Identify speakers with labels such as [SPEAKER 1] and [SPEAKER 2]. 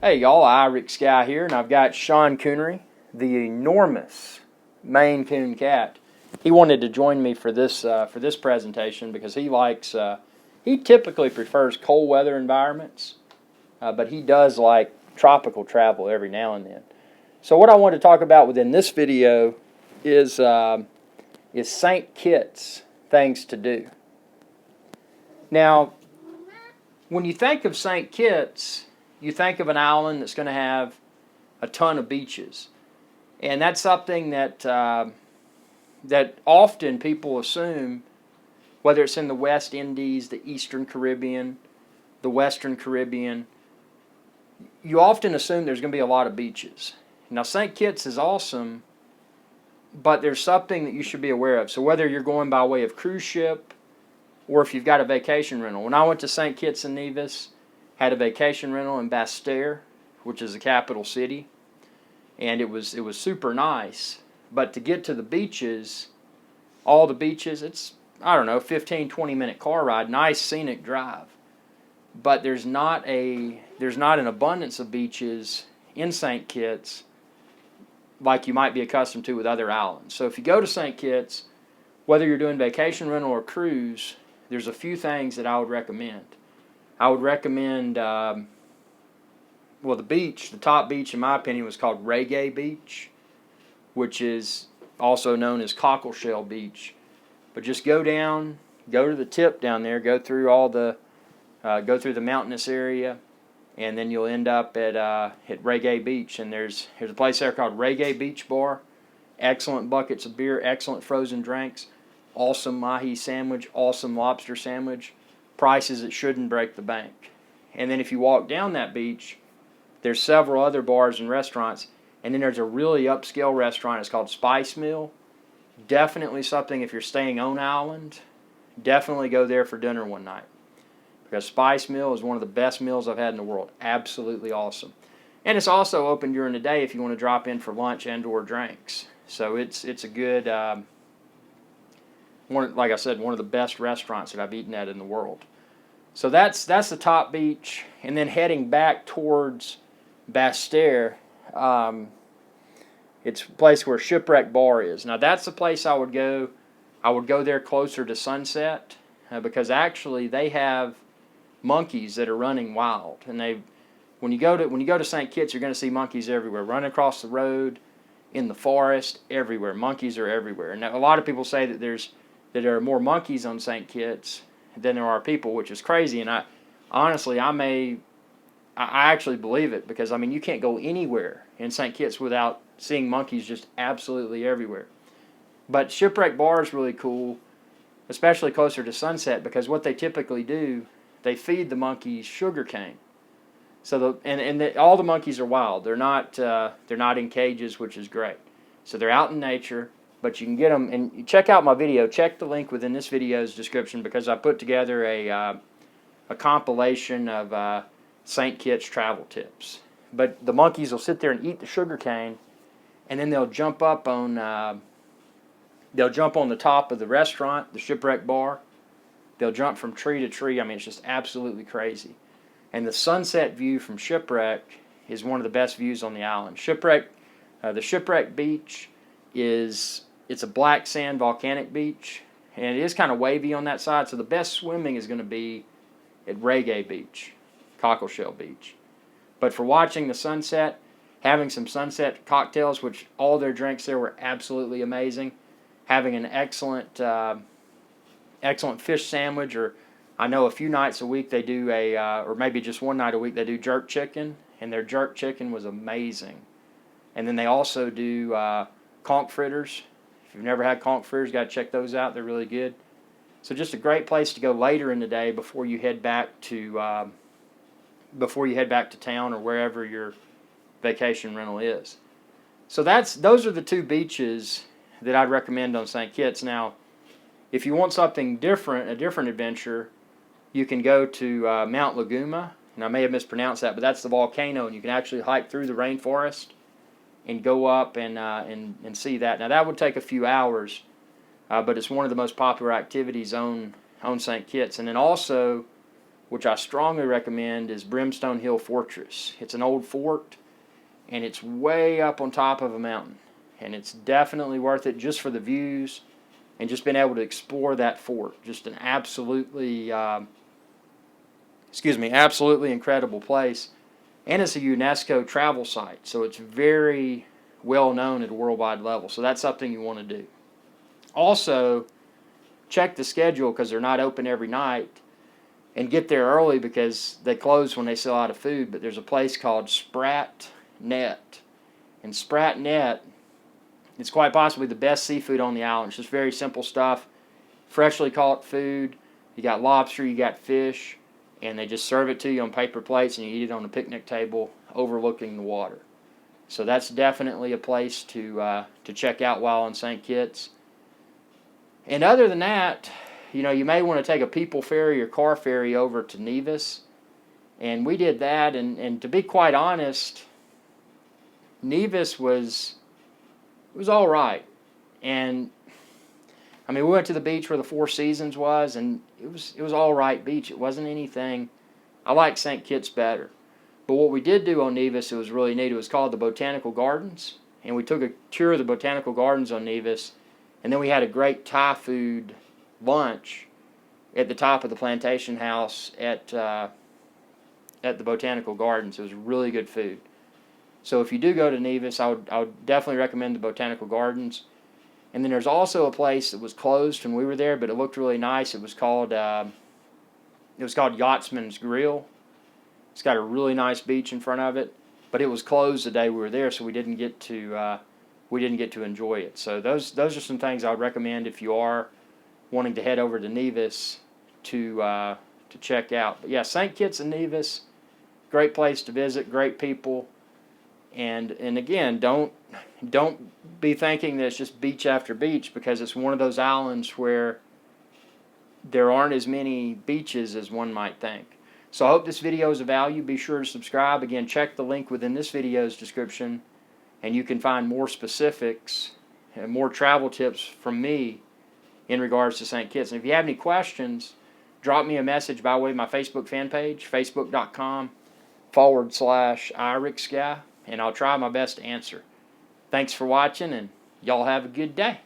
[SPEAKER 1] Hey y'all, Rick Sky here, and I've got Sean Coonery, the enormous Maine Coon cat. He wanted to join me for this presentation because he typically prefers cold weather environments, but he does like tropical travel every now and then. So what I want to talk about within this video is St. Kitts things to do. Now, when you think of St. Kitts, you think of an island that's going to have a ton of beaches. And that's something that that often people assume, whether it's in the West Indies, the Eastern Caribbean, the Western Caribbean, you often assume there's going to be a lot of beaches. Now, St. Kitts is awesome, but there's something that you should be aware of. So whether you're going by way of cruise ship or if you've got a vacation rental. When I went to St. Kitts and Nevis, had a vacation rental in Basseterre, which is the capital city, and it was super nice. But to get to the beaches, all the beaches, it's, I don't know, 15-20 minute car ride, nice scenic drive. But there's not an abundance of beaches in St. Kitts like you might be accustomed to with other islands. So if you go to St. Kitts, whether you're doing vacation rental or cruise, there's a few things that I would recommend. I would recommend, the top beach in my opinion was called Reggae Beach, which is also known as Cockleshell Beach. But just go down, go to the tip down there, go through the mountainous area, and then you'll end up at Reggae Beach. And there's a place there called Reggae Beach Bar. Excellent buckets of beer, excellent frozen drinks, awesome mahi sandwich, awesome lobster sandwich. Prices that shouldn't break the bank. And then if you walk down that beach, there's several other bars and restaurants, and then there's a really upscale restaurant. It's called Spice Mill. Definitely something, if you're staying on island, definitely go there for dinner one night, because Spice Mill is one of the best meals I've had in the world. Absolutely awesome. And it's also open during the day if you want to drop in for lunch and or drinks. So it's a good like I said, one of the best restaurants that I've eaten at in the world. So that's the top beach, and then heading back towards Basseterre, it's a place where Shipwreck Bar is. Now that's the place I would go. I would go there closer to sunset because actually they have monkeys that are running wild, and when you go to St. Kitts, you're going to see monkeys everywhere, running across the road, in the forest, everywhere. Monkeys are everywhere. And a lot of people say that there are more monkeys on St. Kitts than there are people, which is crazy. And I actually believe it, because I mean, you can't go anywhere in St. Kitts without seeing monkeys just absolutely everywhere. But Shipwreck Bar is really cool, especially closer to sunset, because what they typically do, they feed the monkeys sugar cane. So all the monkeys are wild. They're not in cages, which is great. So they're out in nature. But you can get them, and you check out my video. Check the link within this video's description, because I put together a compilation of St. Kitts travel tips. But the monkeys will sit there and eat the sugar cane, and then they'll jump on the top of the restaurant, the Shipwreck Bar. They'll jump from tree to tree. I mean, it's just absolutely crazy. And the sunset view from Shipwreck is one of the best views on the island. The Shipwreck Beach it's a black sand volcanic beach, and it is kind of wavy on that side, so the best swimming is going to be at Reggae Beach, Cockleshell Beach. But for watching the sunset, having some sunset cocktails, which all their drinks there were absolutely amazing, having an excellent fish sandwich, or I know a few nights a week they do or maybe just one night a week they do jerk chicken, and their jerk chicken was amazing. And then they also do conch fritters. If you've never had conch fritters, got to check those out. They're really good. So just a great place to go later in the day before you head back to town or wherever your vacation rental is. So those are the two beaches that I'd recommend on St. Kitts. Now, if you want something different, a different adventure, you can go to Mount Laguna. And I may have mispronounced that, but that's the volcano, and you can actually hike through the rainforest and go up and see that. Now that would take a few hours, but it's one of the most popular activities on St. Kitts. And then also which I strongly recommend, is Brimstone Hill Fortress. It's an old fort, and it's way up on top of a mountain. And it's definitely worth it just for the views and just being able to explore that fort. Just an absolutely, absolutely incredible place. And it's a UNESCO travel site, so it's very well known at a worldwide level. So that's something you want to do. Also, check the schedule because they're not open every night. And get there early because they close when they sell out of food. But there's a place called Sprat Net. And Sprat Net, it's quite possibly the best seafood on the island. It's just very simple stuff. Freshly caught food. You got lobster, you got fish. And they just serve it to you on paper plates and you eat it on a picnic table overlooking the water. So that's definitely a place to check out while in St. Kitts. And other than that, you may want to take a people ferry or car ferry over to Nevis. And we did that, and to be quite honest, Nevis was all right. And we went to the beach where the Four Seasons was, and it was all right beach. It wasn't anything. I like St. Kitts better. But what we did do on Nevis, it was really neat. It was called the Botanical Gardens, and we took a tour of the Botanical Gardens on Nevis, and then we had a great Thai food lunch at the top of the plantation house at the Botanical Gardens. It was really good food. So if you do go to Nevis, I would definitely recommend the Botanical Gardens. And then there's also a place that was closed when we were there, but it looked really nice. It was called Yachtsman's Grill. It's got a really nice beach in front of it, but it was closed the day we were there, so we didn't get to enjoy it. So those are some things I would recommend if you are wanting to head over to Nevis to check out. But yeah, St. Kitts and Nevis, great place to visit, great people, and again, don't be thinking that it's just beach after beach, because it's one of those islands where there aren't as many beaches as one might think. So I hope this video is of value. Be sure to subscribe. Again, check the link within this video's description, and you can find more specifics and more travel tips from me in regards to St. Kitts. And if you have any questions, drop me a message by way of my Facebook fan page, facebook.com/IRixGuy, and I'll try my best to answer. Thanks for watching, and y'all have a good day.